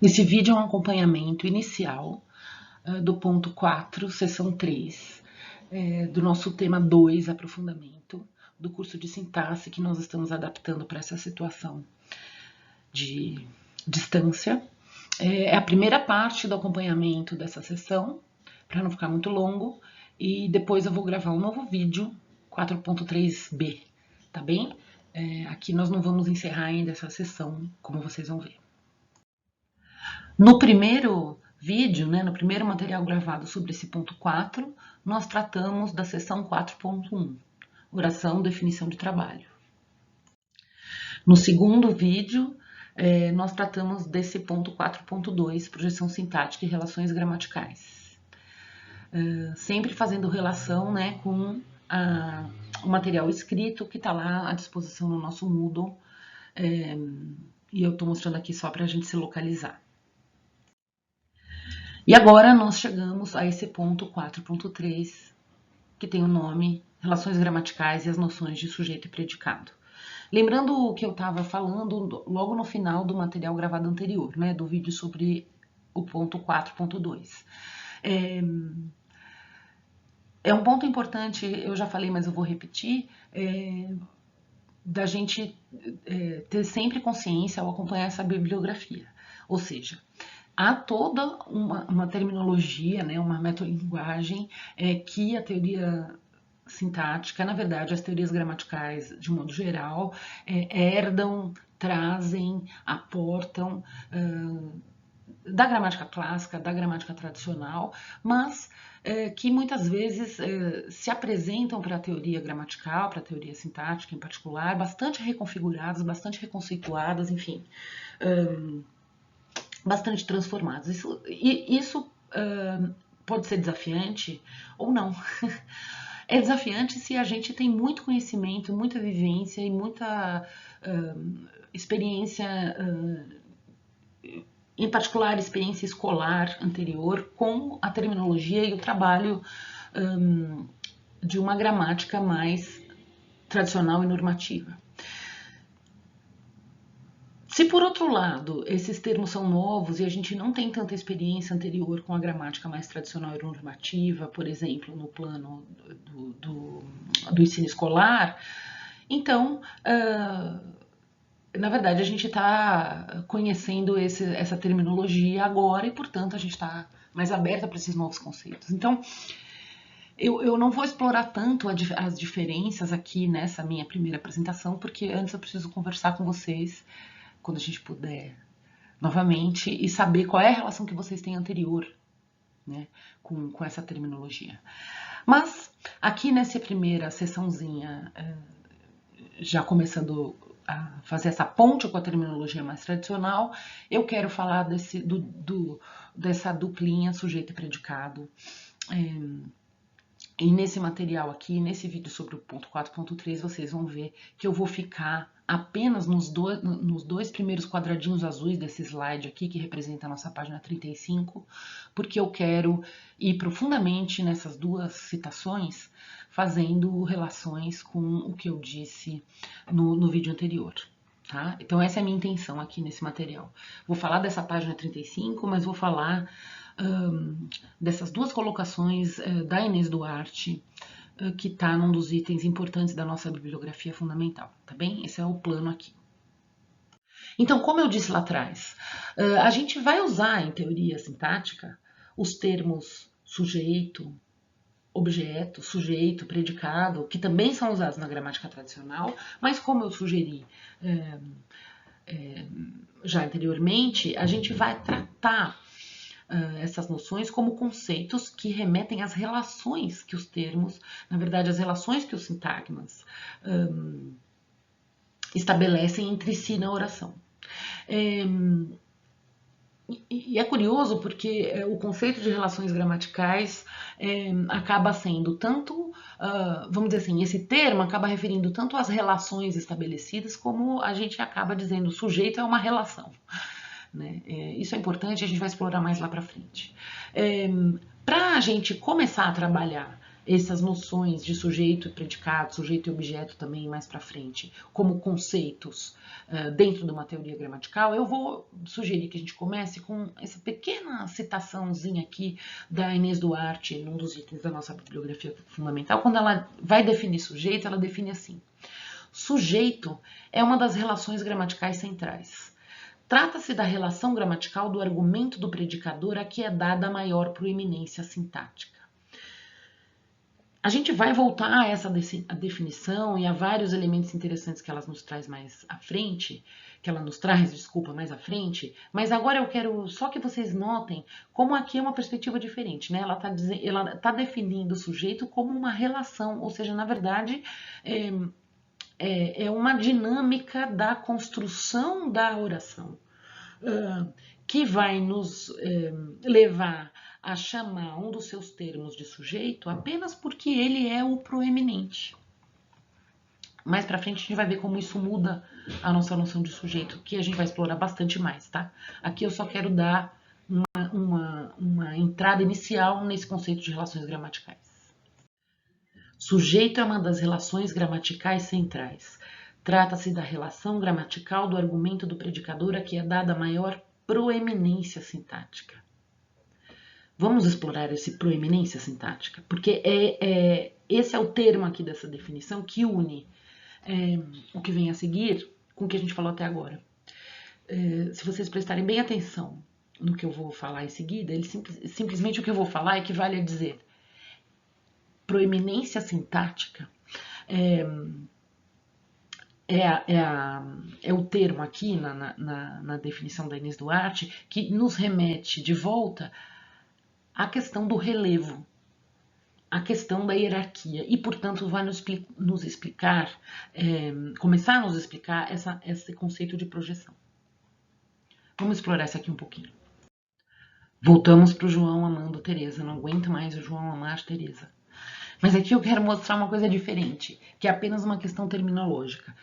Esse vídeo é um acompanhamento inicial do ponto 4, seção 3, do nosso tema 2, aprofundamento, do curso de sintaxe que nós estamos adaptando para essa situação de distância. É a primeira parte do acompanhamento dessa sessão, para não ficar muito longo, e depois eu vou gravar um novo vídeo, 4.3b, tá bem? Aqui nós não vamos encerrar ainda essa sessão, como vocês vão ver. No primeiro vídeo, no primeiro material gravado sobre esse ponto 4, nós tratamos da seção 4.1, oração, definição de trabalho. No segundo vídeo, nós tratamos desse ponto 4.2, projeção sintática e relações gramaticais. Sempre fazendo relação com o material escrito que está lá à disposição no nosso Moodle, e eu estou mostrando aqui só para a gente se localizar. E agora nós chegamos a esse ponto 4.3, que tem o nome Relações Gramaticais e as Noções de Sujeito e Predicado. Lembrando o que eu estava falando logo no final do material gravado anterior, do vídeo sobre o ponto 4.2. É um ponto importante, eu já falei, mas eu vou repetir, da gente ter sempre consciência ao acompanhar essa bibliografia. Ou seja, há toda uma terminologia, uma metalinguagem que a teoria sintática, na verdade, as teorias gramaticais, de modo geral, herdam, trazem, aportam da gramática clássica, da gramática tradicional, mas que muitas vezes se apresentam para a teoria gramatical, para a teoria sintática em particular, bastante reconfiguradas, bastante reconceituadas, enfim, bastante transformadas. Isso pode ser desafiante ou não. É desafiante se a gente tem muito conhecimento, muita vivência e muita experiência, em particular experiência escolar anterior, com a terminologia e o trabalho de uma gramática mais tradicional e normativa. Se, por outro lado, esses termos são novos e a gente não tem tanta experiência anterior com a gramática mais tradicional e normativa, por exemplo, no plano do ensino escolar, então, na verdade, a gente está conhecendo essa terminologia agora e, portanto, a gente está mais aberta para esses novos conceitos. Então, eu não vou explorar tanto as diferenças aqui nessa minha primeira apresentação, porque antes eu preciso conversar com vocês quando a gente puder, novamente, e saber qual é a relação que vocês têm anterior com essa terminologia. Mas, aqui nessa primeira sessãozinha, já começando a fazer essa ponte com a terminologia mais tradicional, eu quero falar dessa duplinha sujeito e predicado. E nesse material aqui, nesse vídeo sobre o ponto 4.3, vocês vão ver que eu vou ficar apenas nos dois primeiros quadradinhos azuis desse slide aqui, que representa a nossa página 35, porque eu quero ir profundamente nessas duas citações, fazendo relações com o que eu disse no vídeo anterior. Tá? Então essa é a minha intenção aqui nesse material. Vou falar dessa página 35, mas vou falar dessas duas colocações da Inês Duarte, que está num dos itens importantes da nossa bibliografia fundamental, tá bem? Esse é o plano aqui. Então, como eu disse lá atrás, a gente vai usar em teoria sintática os termos sujeito, objeto, sujeito, predicado, que também são usados na gramática tradicional, mas como eu sugeri já anteriormente, a gente vai tratar essas noções como conceitos que remetem às relações que os termos, na verdade, as relações que os sintagmas estabelecem entre si na oração. E é curioso porque o conceito de relações gramaticais acaba sendo tanto, vamos dizer assim, esse termo acaba referindo tanto às relações estabelecidas como a gente acaba dizendo o sujeito é uma relação. Isso é importante, a gente vai explorar mais lá para frente. Para a gente começar a trabalhar essas noções de sujeito e predicado, sujeito e objeto também mais para frente, como conceitos dentro de uma teoria gramatical, eu vou sugerir que a gente comece com essa pequena citaçãozinha aqui da Inês Duarte, num dos itens da nossa bibliografia fundamental. Quando ela vai definir sujeito, ela define assim: sujeito é uma das relações gramaticais centrais. Trata-se da relação gramatical do argumento do predicador a que é dada a maior proeminência sintática. A gente vai voltar a essa definição e a vários elementos interessantes que ela nos traz mais à frente, mais à frente, mas agora eu quero só que vocês notem como aqui é uma perspectiva diferente, né? Ela tá definindo o sujeito como uma relação, ou seja, na verdade, é uma dinâmica da construção da oração, que vai nos levar a chamar um dos seus termos de sujeito apenas porque ele é o proeminente. Mais pra frente a gente vai ver como isso muda a nossa noção de sujeito, que a gente vai explorar bastante mais, tá? Aqui eu só quero dar uma entrada inicial nesse conceito de relações gramaticais. Sujeito é uma das relações gramaticais centrais. Trata-se da relação gramatical do argumento do predicador a que é dada a maior proeminência sintática. Vamos explorar esse proeminência sintática, porque esse é o termo aqui dessa definição que une o que vem a seguir com o que a gente falou até agora. Se vocês prestarem bem atenção no que eu vou falar em seguida, simplesmente o que eu vou falar equivale a dizer proeminência sintática é o termo aqui na definição da Inês Duarte que nos remete de volta à questão do relevo, à questão da hierarquia e, portanto, vai nos explicar, começar a nos explicar esse conceito de projeção. Vamos explorar isso aqui um pouquinho. Voltamos para o João amando Teresa. Não aguento mais o João amar Teresa. Mas aqui eu quero mostrar uma coisa diferente, que é apenas uma questão terminológica.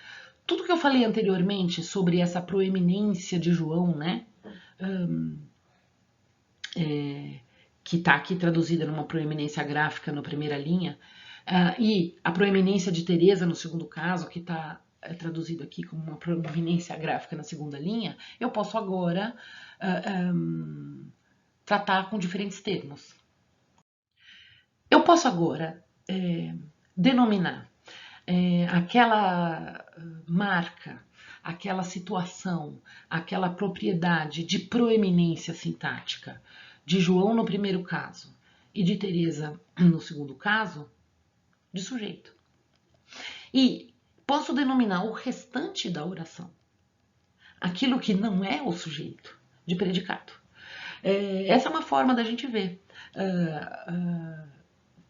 Tudo que eu falei anteriormente sobre essa proeminência de João, né, que está aqui traduzida numa proeminência gráfica na primeira linha, e a proeminência de Teresa no segundo caso, que está traduzido aqui como uma proeminência gráfica na segunda linha, eu posso agora tratar com diferentes termos. Eu posso agora denominar aquela marca, aquela situação, aquela propriedade de proeminência sintática de João no primeiro caso e de Teresa no segundo caso, de sujeito. E posso denominar o restante da oração, aquilo que não é o sujeito, de predicado. Essa é uma forma da gente ver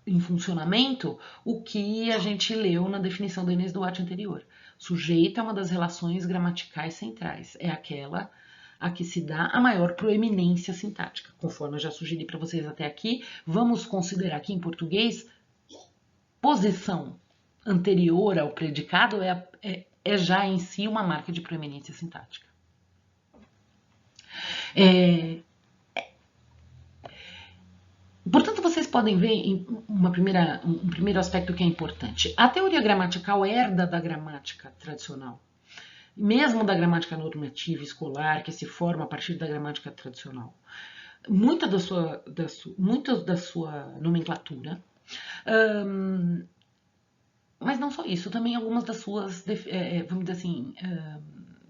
em funcionamento o que a gente leu na definição da Inês Duarte anterior. Sujeito é uma das relações gramaticais centrais, é aquela a que se dá a maior proeminência sintática. Conforme eu já sugeri para vocês até aqui, vamos considerar que em português, posição anterior ao predicado é já em si uma marca de proeminência sintática. Portanto, vocês podem ver um primeiro aspecto que é importante. A teoria gramatical herda da gramática tradicional, mesmo da gramática normativa escolar, que se forma a partir da gramática tradicional. Muita da sua nomenclatura, mas não só isso, também algumas das suas, vamos dizer assim,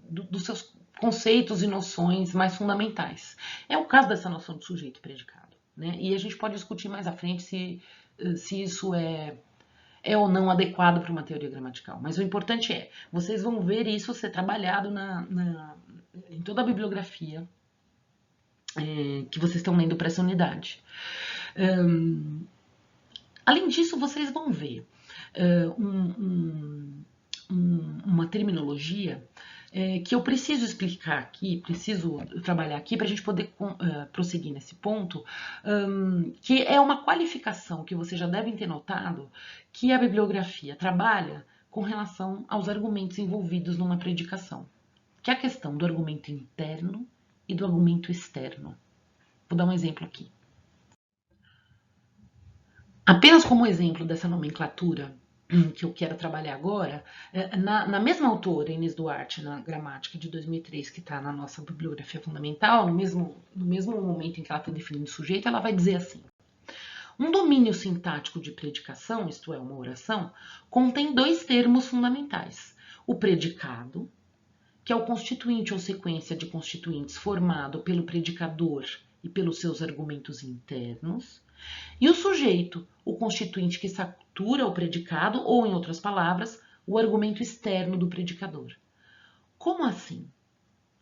dos seus conceitos e noções mais fundamentais. É o caso dessa noção de sujeito e predicado. Né? E a gente pode discutir mais à frente se isso é ou não adequado para uma teoria gramatical. Mas o importante vocês vão ver isso ser trabalhado em toda a bibliografia que vocês estão lendo para essa unidade. Além disso, vocês vão ver uma terminologia que eu preciso explicar aqui, preciso trabalhar aqui para a gente poder prosseguir nesse ponto, que é uma qualificação que vocês já devem ter notado que a bibliografia trabalha com relação aos argumentos envolvidos numa predicação, que é a questão do argumento interno e do argumento externo. Vou dar um exemplo aqui. Apenas como exemplo dessa nomenclatura que eu quero trabalhar agora, na mesma autora, Inês Duarte, na gramática de 2003, que está na nossa bibliografia fundamental, no mesmo momento em que ela está definindo o sujeito, ela vai dizer assim: um domínio sintático de predicação, isto é, uma oração, contém dois termos fundamentais: o predicado, que é o constituinte ou sequência de constituintes formado pelo predicador e pelos seus argumentos internos, e o sujeito, o constituinte que satura o predicado, ou, em outras palavras, o argumento externo do predicador. Como assim?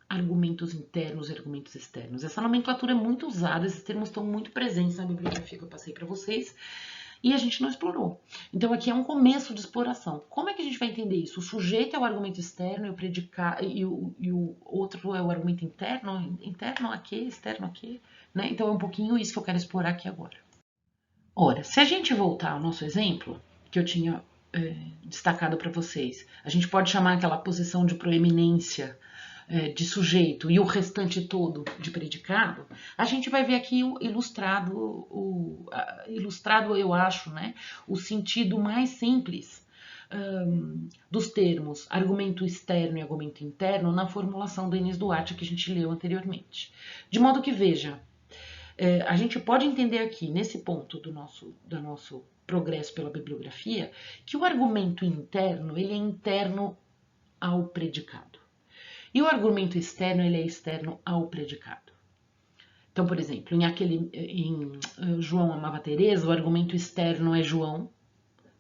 Argumentos internos e argumentos externos. Essa nomenclatura é muito usada, esses termos estão muito presentes na bibliografia que eu passei para vocês, e a gente não explorou. Então aqui é um começo de exploração. Como é que a gente vai entender isso? O sujeito é o argumento externo e o predicado, e o outro é o argumento interno? Interno a quê? Externo a quê? Né? Então é um pouquinho isso que eu quero explorar aqui agora. Ora, se a gente voltar ao nosso exemplo, que eu tinha destacado para vocês, a gente pode chamar aquela posição de proeminência de sujeito e o restante todo de predicado, a gente vai ver aqui ilustrado, eu acho, né, o sentido mais simples dos termos argumento externo e argumento interno na formulação da Inês Duarte que a gente leu anteriormente. De modo que, veja, a gente pode entender aqui, nesse ponto do nosso progresso pela bibliografia, que o argumento interno ele é interno ao predicado. E o argumento externo ele é externo ao predicado. Então, por exemplo, em João amava Teresa, o argumento externo é João,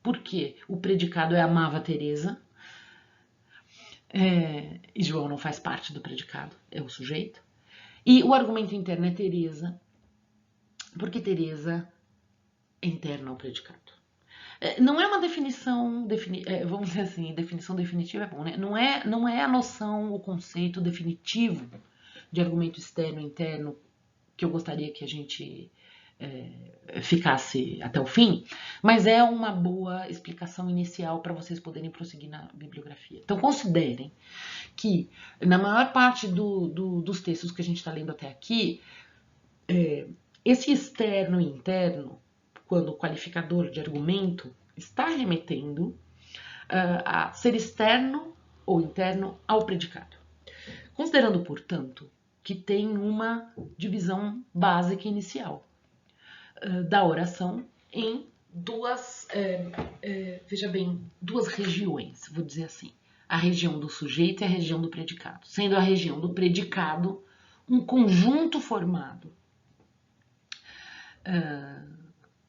porque o predicado é amava Teresa, e João não faz parte do predicado, é o sujeito. E o argumento interno é Teresa, porque Teresa é interna ao predicado. Não é uma definição, vamos dizer assim, definição definitiva é bom, né? Não é a noção, o conceito definitivo de argumento externo e interno que eu gostaria que a gente ficasse até o fim, mas é uma boa explicação inicial para vocês poderem prosseguir na bibliografia. Então considerem que na maior parte dos textos que a gente está lendo até aqui, esse externo e interno, quando o qualificador de argumento está remetendo a ser externo ou interno ao predicado. Considerando, portanto, que tem uma divisão básica inicial da oração em duas regiões, vou dizer assim. A região do sujeito e a região do predicado. Sendo a região do predicado um conjunto formado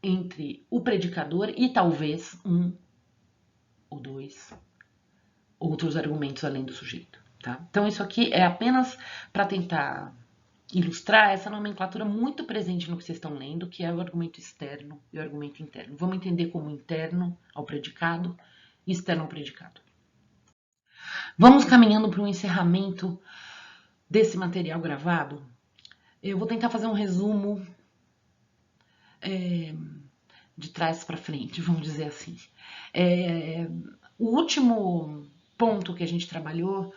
entre o predicador e talvez um ou dois outros argumentos além do sujeito. Tá? Então isso aqui é apenas para tentar ilustrar essa nomenclatura muito presente no que vocês estão lendo, que é o argumento externo e o argumento interno. Vamos entender como interno ao predicado e externo ao predicado. Vamos caminhando para o encerramento desse material gravado. Eu vou tentar fazer um resumo de trás para frente, vamos dizer assim. O último ponto que a gente trabalhou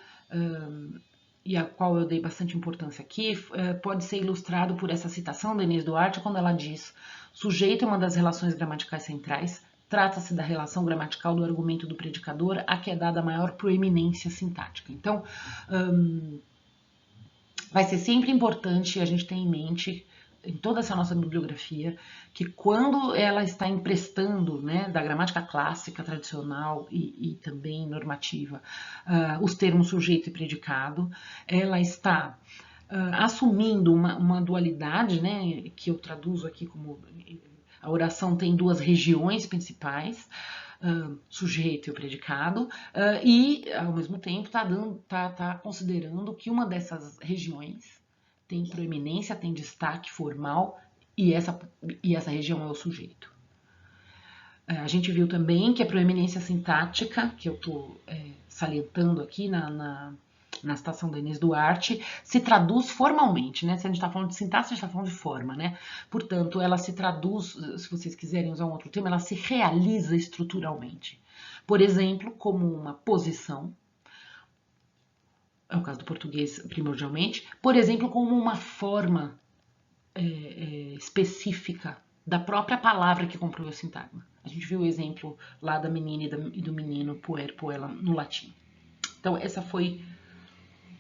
e a qual eu dei bastante importância aqui, pode ser ilustrado por essa citação da Inês Duarte, quando ela diz: sujeito é uma das relações gramaticais centrais, trata-se da relação gramatical do argumento do predicador, a que é dada a maior proeminência sintática. Então, vai ser sempre importante a gente ter em mente, em toda essa nossa bibliografia, que quando ela está emprestando, né, da gramática clássica, tradicional e também normativa, os termos sujeito e predicado, ela está assumindo uma dualidade, né, que eu traduzo aqui como a oração tem duas regiões principais, sujeito e o predicado, e ao mesmo tempo tá considerando que uma dessas regiões tem proeminência, tem destaque formal, e essa região é o sujeito. A gente viu também que a proeminência sintática, que eu estou salientando aqui na citação da Inês Duarte, se traduz formalmente, né? Se a gente está falando de sintaxe, a gente está falando de forma, né? Portanto, ela se traduz, se vocês quiserem usar um outro termo, ela se realiza estruturalmente. Por exemplo, como uma posição, é o caso do português primordialmente, por exemplo, como uma forma específica da própria palavra que compõe o sintagma. A gente viu o exemplo lá da menina e do menino, puer, puella, no latim. Então, essa foi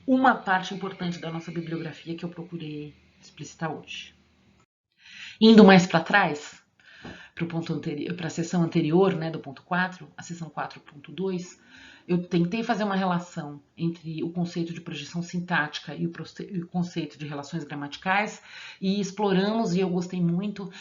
uma parte importante da nossa bibliografia que eu procurei explicitar hoje. Indo mais para trás, para a seção anterior, né, do ponto 4, a seção 4.2, eu tentei fazer uma relação entre o conceito de projeção sintática e o conceito de relações gramaticais e exploramos, e eu gostei muito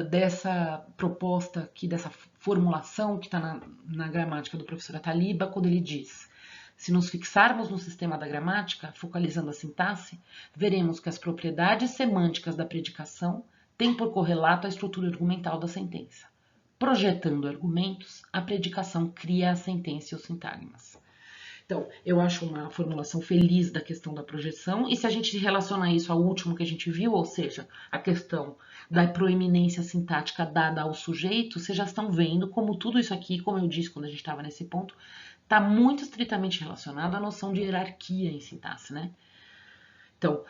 dessa proposta aqui, dessa formulação que está na gramática do professor Ataliba, quando ele diz: se nos fixarmos no sistema da gramática, focalizando a sintaxe, veremos que as propriedades semânticas da predicação têm por correlato a estrutura argumental da sentença. Projetando argumentos, a predicação cria a sentença e os sintagmas. Então, eu acho uma formulação feliz da questão da projeção, e se a gente relaciona isso ao último que a gente viu, ou seja, a questão da proeminência sintática dada ao sujeito, vocês já estão vendo como tudo isso aqui, como eu disse quando a gente estava nesse ponto, está muito estritamente relacionado à noção de hierarquia em sintaxe, né? Então,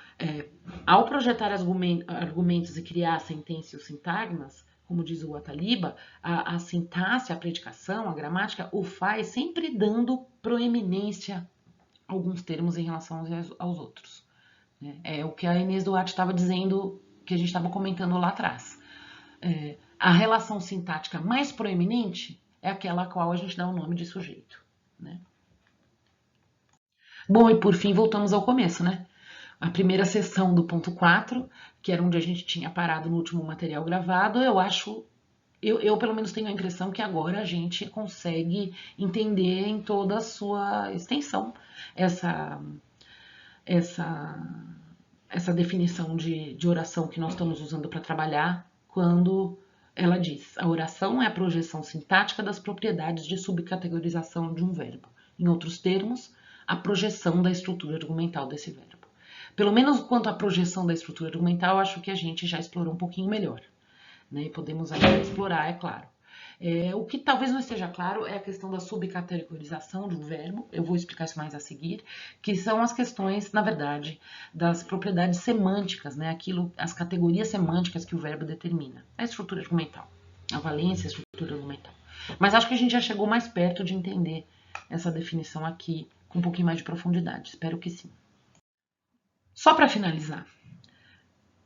ao projetar argumentos e criar a sentença e os sintagmas, como diz o Ataliba, a sintaxe, a predicação, a gramática, o faz sempre dando proeminência a alguns termos em relação aos outros. É o que a Inês Duarte estava dizendo, que a gente estava comentando lá atrás. A relação sintática mais proeminente é aquela a qual a gente dá o nome de sujeito. Né? Bom, e por fim voltamos ao começo, né? A primeira sessão do ponto 4, que era onde a gente tinha parado no último material gravado, eu pelo menos tenho a impressão que agora a gente consegue entender em toda a sua extensão essa definição de oração que nós estamos usando para trabalhar quando ela diz: a oração é a projeção sintática das propriedades de subcategorização de um verbo. Em outros termos, a projeção da estrutura argumental desse verbo. Pelo menos quanto à projeção da estrutura argumental, acho que a gente já explorou um pouquinho melhor. Né? E podemos ainda explorar, é claro. O que talvez não esteja claro é a questão da subcategorização de um verbo, eu vou explicar isso mais a seguir, que são as questões, na verdade, das propriedades semânticas, né? As categorias semânticas que o verbo determina. A estrutura argumental, a valência, a estrutura argumental. Mas acho que a gente já chegou mais perto de entender essa definição aqui com um pouquinho mais de profundidade, espero que sim. Só para finalizar,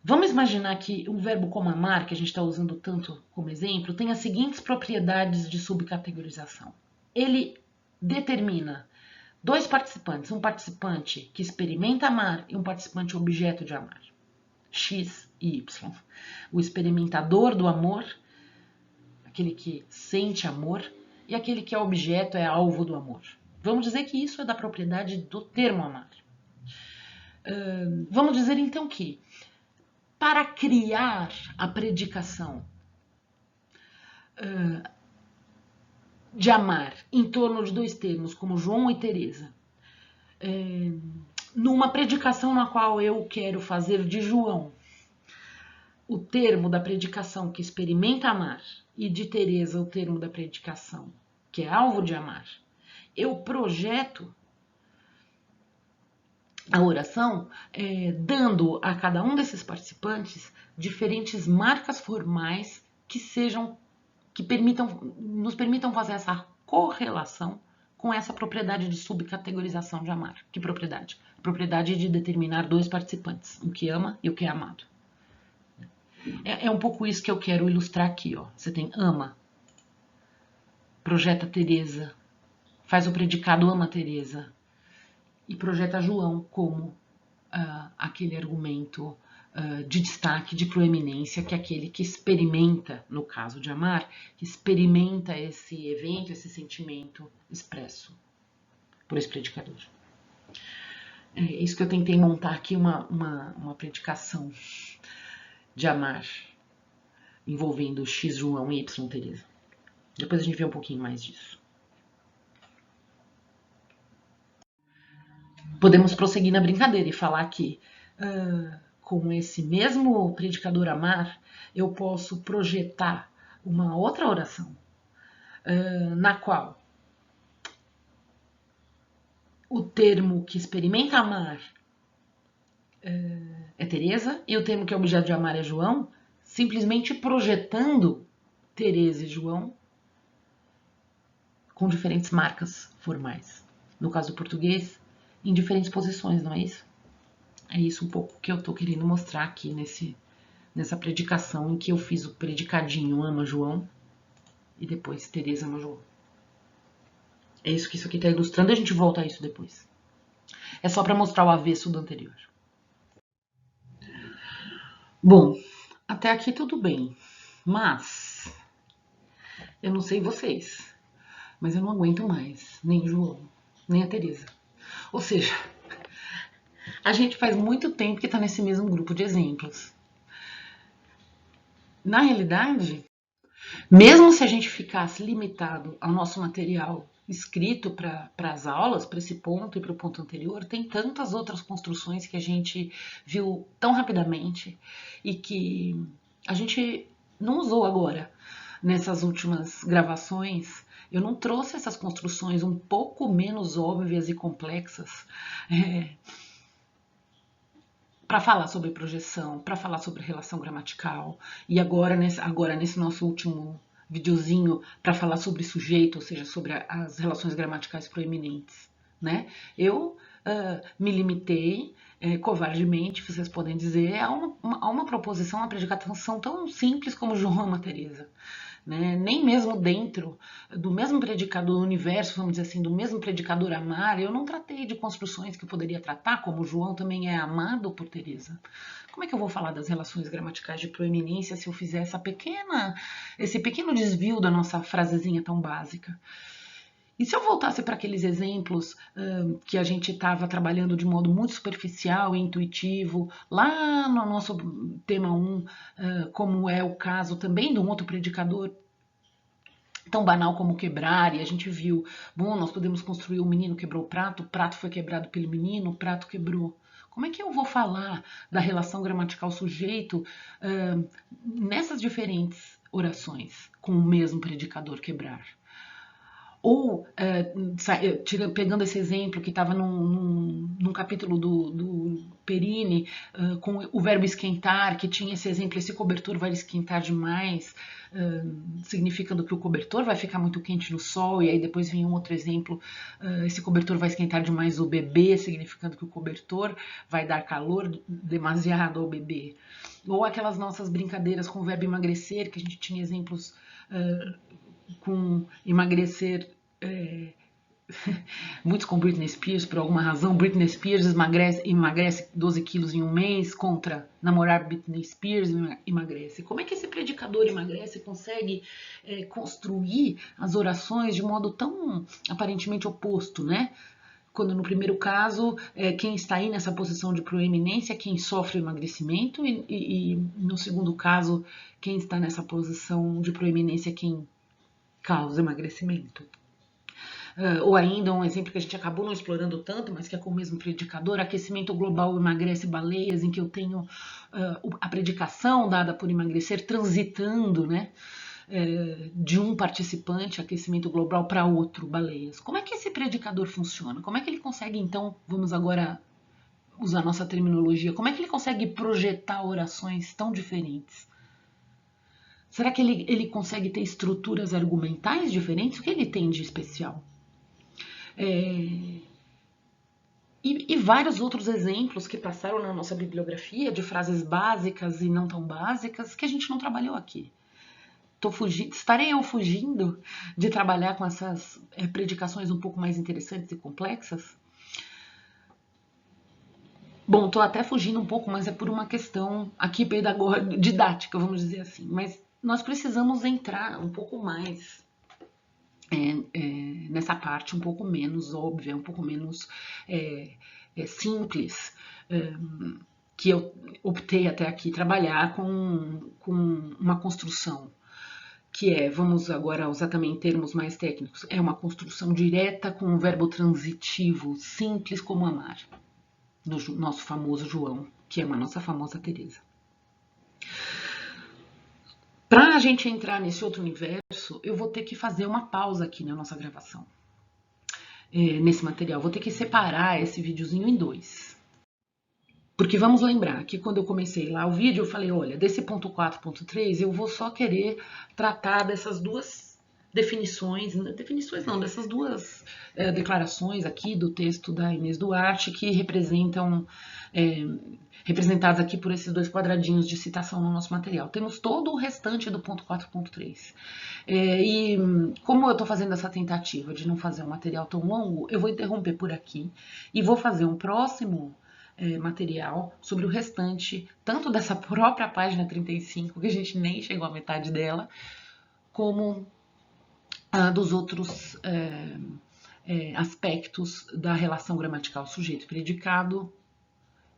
vamos imaginar que um verbo como amar, que a gente está usando tanto como exemplo, tem as seguintes propriedades de subcategorização. Ele determina dois participantes, um participante que experimenta amar e um participante objeto de amar, X e Y. O experimentador do amor, aquele que sente amor, e aquele que é objeto, é alvo do amor. Vamos dizer que isso é da propriedade do termo amar. Vamos dizer então que, para criar a predicação de amar em torno de dois termos, como João e Teresa, numa predicação na qual eu quero fazer de João o termo da predicação que experimenta amar e de Teresa o termo da predicação que é alvo de amar, eu projeto a oração dando a cada um desses participantes diferentes marcas formais que nos permitam fazer essa correlação com essa propriedade de subcategorização de amar. Que propriedade? A propriedade de determinar dois participantes, o que ama e o que é amado. É um pouco isso que eu quero ilustrar aqui. Ó. Você tem ama, projeta Teresa, faz o predicado ama Teresa, e projeta João como aquele argumento de destaque, de proeminência, que é aquele que experimenta, no caso de amar, que experimenta esse evento, esse sentimento expresso por esse predicador. É isso que eu tentei montar aqui, uma predicação de amar, envolvendo X João e Y Teresa. Depois a gente vê um pouquinho mais disso. Podemos prosseguir na brincadeira e falar que com esse mesmo predicador amar, eu posso projetar uma outra oração na qual o termo que experimenta amar é Teresa e o termo que é objeto de amar é João, simplesmente projetando Tereza e João com diferentes marcas formais. No caso do português, em diferentes posições, não é isso? É isso um pouco que eu estou querendo mostrar aqui nessa predicação em que eu fiz o predicadinho ama João e depois Tereza ama João. É isso que isso aqui está ilustrando, a gente volta a isso depois. É só para mostrar o avesso do anterior. Bom, até aqui tudo bem, mas eu não sei vocês, mas eu não aguento mais nem o João, nem a Tereza. Ou seja, a gente faz muito tempo que está nesse mesmo grupo de exemplos. Na realidade, mesmo se a gente ficasse limitado ao nosso material escrito para as aulas, para esse ponto e para o ponto anterior, tem tantas outras construções que a gente viu tão rapidamente e que a gente não usou agora nessas últimas gravações. Eu não trouxe essas construções um pouco menos óbvias e complexas para falar sobre projeção, para falar sobre relação gramatical, e agora nesse nosso último videozinho para falar sobre sujeito, ou seja, sobre as relações gramaticais proeminentes, né? Eu me limitei covardemente, vocês podem dizer, a uma proposição, uma predicação tão simples como João e Tereza. Né? Nem mesmo dentro do mesmo predicador universo, vamos dizer assim, do mesmo predicador amar, eu não tratei de construções que eu poderia tratar, como João também é amado por Teresa. Como é que eu vou falar das relações gramaticais de proeminência se eu fizer esse pequeno desvio da nossa frasezinha tão básica? E se eu voltasse para aqueles exemplos que a gente estava trabalhando de modo muito superficial e intuitivo, lá no nosso tema 1, como é o caso também de um outro predicador tão banal como quebrar, e a gente viu, bom, nós podemos construir o menino quebrou o prato foi quebrado pelo menino, o prato quebrou. Como é que eu vou falar da relação gramatical sujeito nessas diferentes orações com o mesmo predicador quebrar? Ou, pegando esse exemplo que estava num capítulo do Perini, com o verbo esquentar, que tinha esse exemplo, esse cobertor vai esquentar demais, significando que o cobertor vai ficar muito quente no sol, e aí depois vem um outro exemplo, esse cobertor vai esquentar demais o bebê, significando que o cobertor vai dar calor demasiado ao bebê. Ou aquelas nossas brincadeiras com o verbo emagrecer, que a gente tinha exemplos com emagrecer, muitos com Britney Spears, por alguma razão. Britney Spears emagrece 12 quilos em um mês, contra namorar Britney Spears emagrece. Como é que esse predicador emagrece consegue construir as orações de modo tão aparentemente oposto, né? Quando no primeiro caso, quem está aí nessa posição de proeminência é quem sofre o emagrecimento, e no segundo caso, quem está nessa posição de proeminência é quem causa emagrecimento. Ou ainda um exemplo que a gente acabou não explorando tanto, mas que é com o mesmo predicador, aquecimento global emagrece baleias, em que eu tenho a predicação dada por emagrecer transitando, né, de um participante, aquecimento global, para outro, baleias. Como é que esse predicador funciona? Como é que ele consegue, então, vamos agora usar nossa terminologia, como é que ele consegue projetar orações tão diferentes? Será que ele consegue ter estruturas argumentais diferentes? O que ele tem de especial? E vários outros exemplos que passaram na nossa bibliografia de frases básicas e não tão básicas que a gente não trabalhou aqui. Estarei eu fugindo de trabalhar com essas predicações um pouco mais interessantes e complexas? Bom, estou até fugindo um pouco, mas é por uma questão aqui didática, vamos dizer assim. Mas nós precisamos entrar um pouco mais nessa parte um pouco menos óbvia, um pouco menos simples, que eu optei até aqui trabalhar com uma construção, que vamos agora usar também termos mais técnicos, é uma construção direta com um verbo transitivo, simples como amar, do nosso famoso João, que ama a nossa famosa Teresa. Para a gente entrar nesse outro universo, eu vou ter que fazer uma pausa aqui na nossa gravação, nesse material. Vou ter que separar esse videozinho em dois. Porque vamos lembrar que quando eu comecei lá o vídeo, eu falei, olha, desse ponto 4.3 eu vou só querer tratar dessas duas definições não, dessas duas declarações aqui do texto da Inês Duarte, que representadas aqui por esses dois quadradinhos de citação no nosso material. Temos todo o restante do ponto 4.3. E como eu estou fazendo essa tentativa de não fazer um material tão longo, eu vou interromper por aqui e vou fazer um próximo material sobre o restante, tanto dessa própria página 35, que a gente nem chegou à metade dela, como dos outros aspectos da relação gramatical sujeito-predicado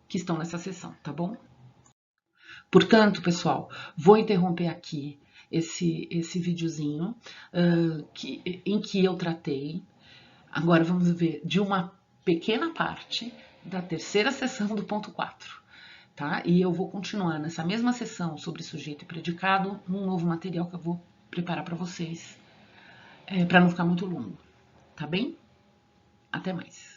que estão nessa seção, tá bom? Portanto, pessoal, vou interromper aqui esse videozinho em que eu tratei. Agora vamos ver de uma pequena parte da terceira seção do ponto 4, tá? E eu vou continuar nessa mesma seção sobre sujeito e predicado num novo material que eu vou preparar para vocês, para não ficar muito longo, tá bem? Até mais.